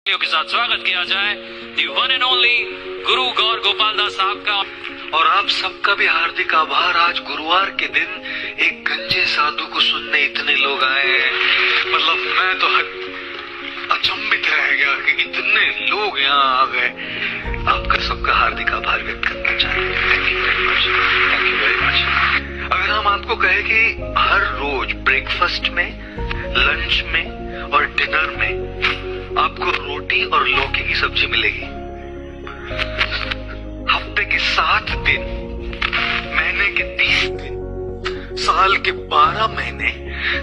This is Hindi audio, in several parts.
के साथ स्वागत किया जाए दी वन एंड ओनली गुरु गौर गोपाल दास साहब का। और आप सबका भी हार्दिक आभार। आज गुरुवार के दिन एक गंजे साधु को सुनने इतने लोग आए हैं। मतलब मैं तो अचंभित रह गया कि इतने लोग यहाँ आ गए। आपका सबका हार्दिक आभार व्यक्त करना चाहते हैं। Thank you very much, thank you very much. अगर हम आपको कहें कि हर रोज ब्रेकफास्ट में, लंच में और डिनर में आपको रोटी और लौकी की सब्जी मिलेगी, हफ्ते के 7 दिन, महीने के 30 दिन, साल के 12 महीने,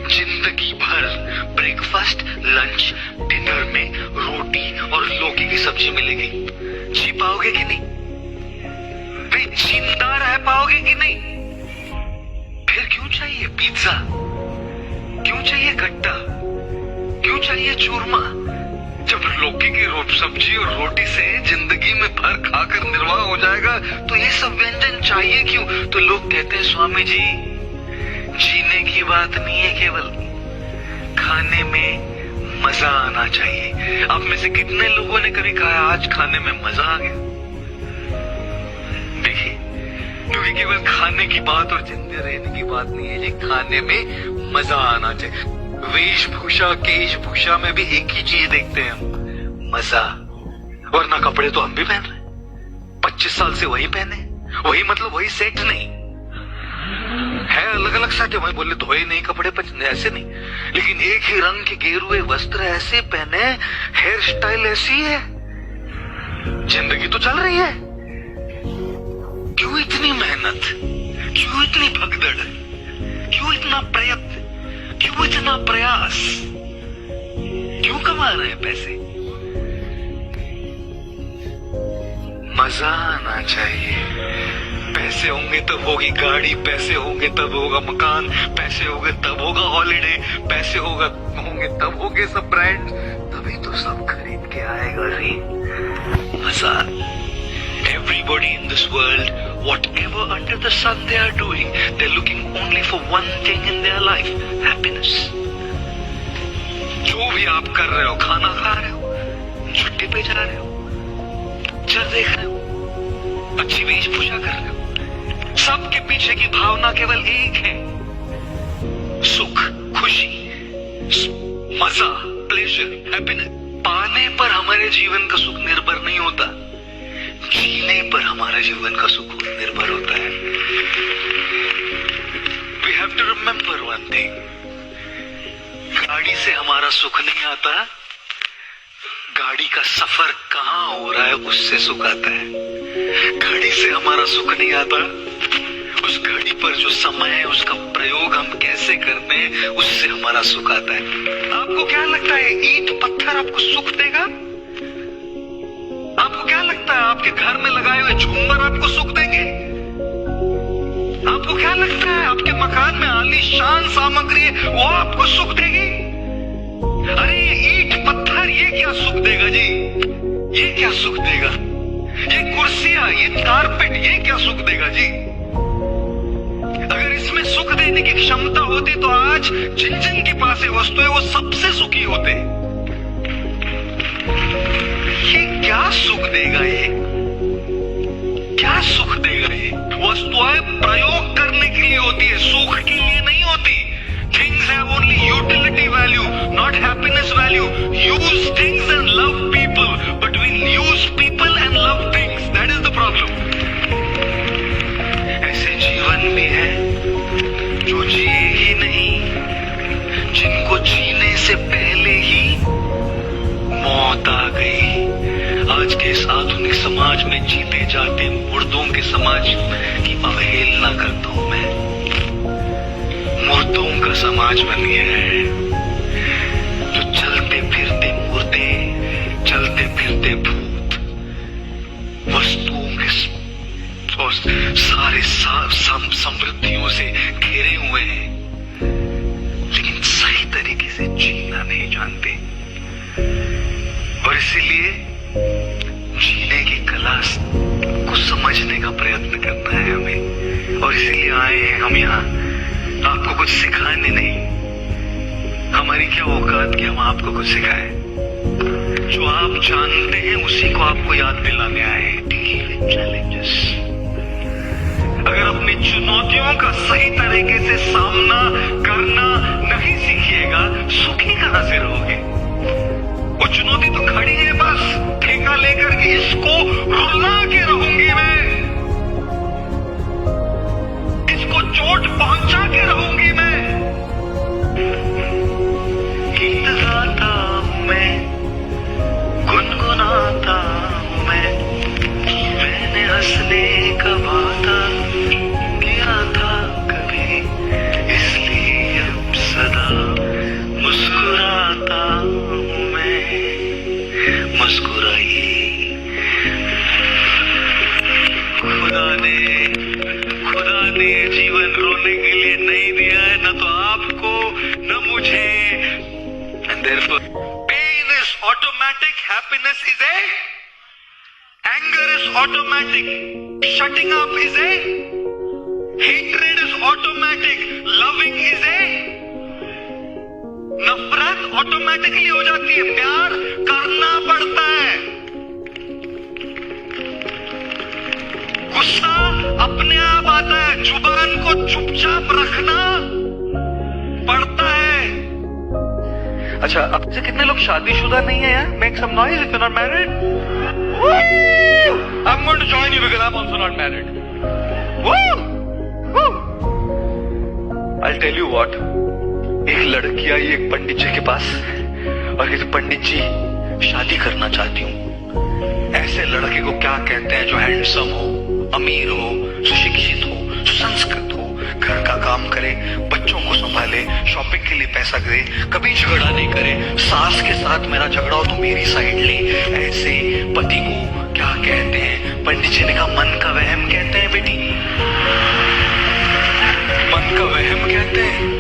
जिंदगी भर ब्रेकफास्ट, लंच, डिनर में रोटी और लौकी की सब्जी मिलेगी। जी पाओगे कि नहीं? भाई जिंदा रह पाओगे कि नहीं? फिर क्यों चाहिए पिज्जा? क्यों चाहिए गट्टा? क्यों चाहिए चूरमा? जब लौकी की सब्जी और रोटी से जिंदगी में भर खाकर निर्वाह हो जाएगा तो ये सब व्यंजन चाहिए क्यों? तो लोग कहते हैं स्वामी जी, जीने की बात नहीं है, केवल खाने में मजा आना चाहिए। आप में से कितने लोगों ने कभी कहा आज खाने में मजा आ गया? देखिए, क्योंकि केवल खाने की बात और जिंदे रहने की बात नहीं है जी, खाने में मजा आना चाहिए। वेशभूषा केशभूषा में भी एक ही चीज देखते हैं हम, मजा। वरना कपड़े तो हम भी पहन रहे 25 साल से, वही पहने, वही मतलब वही सेट नहीं है, अलग अलग सेट है, वही बोले धोए नहीं कपड़े ऐसे नहीं, लेकिन एक ही रंग के गेरुए वस्त्र ऐसे पहने, हेयर स्टाइल ऐसी है, जिंदगी तो चल रही है। क्यों इतनी मेहनत? क्यों इतनी भगदड़? क्यों इतना प्रयत्न? क्यों इतना प्रयास? क्यों कमा रहे हैं पैसे? मजा आना चाहिए। पैसे होंगे तब होगी गाड़ी, पैसे होंगे तब होगा मकान, पैसे होंगे तब होगा हॉलिडे, पैसे होंगे तब होंगे सब ब्रांड, तभी तो सब खरीद के आएगा रे मजा। Everybody in this world, whatever under the sun they are doing, they're looking only for one thing in their life, happiness. जो भी आप कर रहे हो, खाना खा रहे हो, छुट्टी पे जा रहे हो, पिक्चर देख रहे हो, अच्छी वेशभूषा कर रहे हो, सबके पीछे की भावना केवल एक है, सुख, खुशी, मजा, प्लेजर, हैप्पीनेस। पाने पर हमारे जीवन का सुख निर्भर नहीं होता, जीने पर हमारे जीवन का सुख निर्भर होता है। We have to remember one thing, गाड़ी से हमारा सुख नहीं आता, गाड़ी का सफर कहाँ हो रहा है उससे सुख आता है। गाड़ी से हमारा सुख नहीं आता, उस गाड़ी पर जो समय है उसका प्रयोग हम कैसे करते हैं उससे हमारा सुख आता है। आपको क्या लगता है ईंट पत्थर आपको सुख देगा? आपको क्या लगता है आपके घर में लगाए हुए झूमर आपको सुख देंगे? आपको क्या लगता है आपके मकान में आलीशान सामग्री है वो आपको सुख देगी? अरे ये ईंट पत्थर ये क्या सुख देगा जी? ये क्या सुख देगा? ये कुर्सियां, ये कारपेट, ये क्या सुख देगा जी? अगर इसमें सुख देने की क्षमता होती तो आज जिन जिन के पास ये वस्तु है वो सबसे सुखी होते। ये क्या सुख देगा? ये क्या सुख देगा? ये वस्तुएं प्रयोग करने के लिए होती है, सुख के लिए नहीं होती। Things have only utility value, not happiness value. Use things and love people, but we use people and love things. That is the problem. ऐसे जीवन भी है जो जिए ही नहीं, जिनको जीने से पहले ही मौत आ गई। आज के इस आधुनिक समाज में जीते जाते मुर्दों के समाज की अवहेलना करता हूं मैं। मुर्दों का समाज बन गया है, जो चलते फिरते मुर्दे, चलते फिरते भूत, वस्तुओं के और सारे समृद्धियों से घिरे हुए हैं, लेकिन सही तरीके से जीना नहीं जानते। और इसीलिए जीने की कला को समझने का प्रयत्न करना है हमें। और इसीलिए आए हैं हम यहाँ, आपको कुछ सिखाने नहीं। हमारी क्या औकात कि हम आपको कुछ सिखाएं। जो आप जानते हैं उसी को आपको याद दिलाने आए हैं। Deal with challenges. अगर अपनी चुनौतियों का सही तरीके से सामना करना नहीं सीखिएगा, सुखी कहां से रहोगे? वो चुनौती तो खड़ी है, बस ठेका लेकर के इसको रुला के रहूंगी मैं, इसको चोट पहुंचा के रहूंगी मैं। गीत गाता हूं मैं, गुनगुनाता हूं मैंने हंसने का वादा किया था कभी, इसलिए अब सदा मुस्कुराता हूं मैं। मुस्कुराइए। खुदा ने जीवन रोने के लिए नहीं दिया है, न तो आपको न मुझे। And therefore, pain is automatic, happiness is a, anger is automatic, shutting up is a, hatred is automatic, loving is a, नफरत ऑटोमेटिकली हो जाती है, प्यार करना पड़ता है। गुस्सा अपने आप आता है, जुबान को चुपचाप रखना पड़ता है। अच्छा, अब से कितने लोग शादीशुदा नहीं है यार? Make some noise if you are not married. I am going to join you because I am also not married. I tell you what, एक लड़की आई एक पंडित जी के पास और कहती, पंडित जी शादी करना चाहती हूँ। ऐसे लड़के को क्या कहते हैं जो हैंडसम हो, अमीर हो, सुशिक्षित हो, सुसंस्कृत हो, घर का काम करे, बच्चों को संभाले, शॉपिंग के लिए पैसा करे, कभी झगड़ा नहीं करे, सास के साथ मेरा झगड़ा हो तो मेरी साइड ले। ऐसे पति को क्या कहते हैं? पंडित जी ने कहा, मन का वहम कहते हैं बेटी, मन का वहम कहते हैं।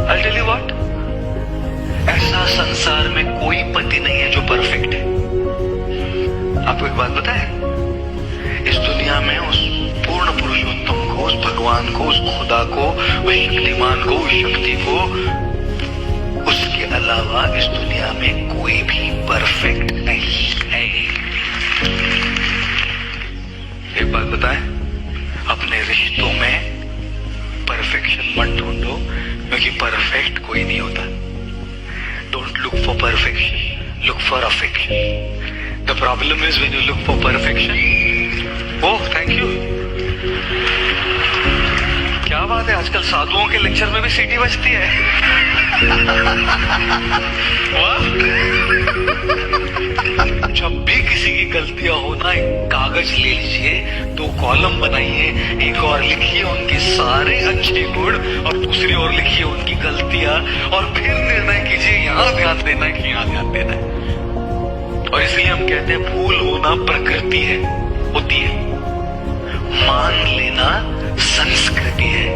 I'll tell you what, ऐसा संसार में कोई पति नहीं है जो परफेक्ट है। आपको एक बात पता है, इस दुनिया में उस पूर्ण पुरुषोत्तम को, उस भगवान को, उस खुदा को, उस शक्तिमान को, उस शक्ति को, उसके अलावा इस दुनिया में कोई भी परफेक्ट नहीं है। एक बात बताएं, अपने रिश्तों में परफेक्शन मत ढूंढो, क्योंकि परफेक्ट कोई नहीं होता। Don't look for perfection, look for affection. The problem is when you look for perfection. Oh thank you, क्या बात है, आजकल साधुओं के लेक्चर में भी सीटी बजती है। जब भी किसी की गलतियां हो ना, एक कागज ले लीजिए, 2 कॉलम बनाइए, एक और लिखिए उनके सारे अच्छे गुण और दूसरी ओर लिखिए उनकी गलतियां, और फिर निर्णय कीजिए यहां ध्यान देना है कि यहां ध्यान देना है। और इसलिए हम कहते हैं भूल होना प्रकृति है, होती है, मान लेना संस्कृति है,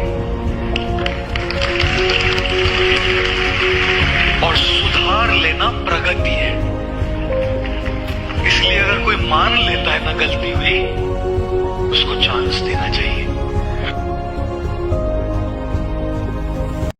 और सुधार लेना प्रगति है। इसलिए अगर कोई मान लेता है ना गलती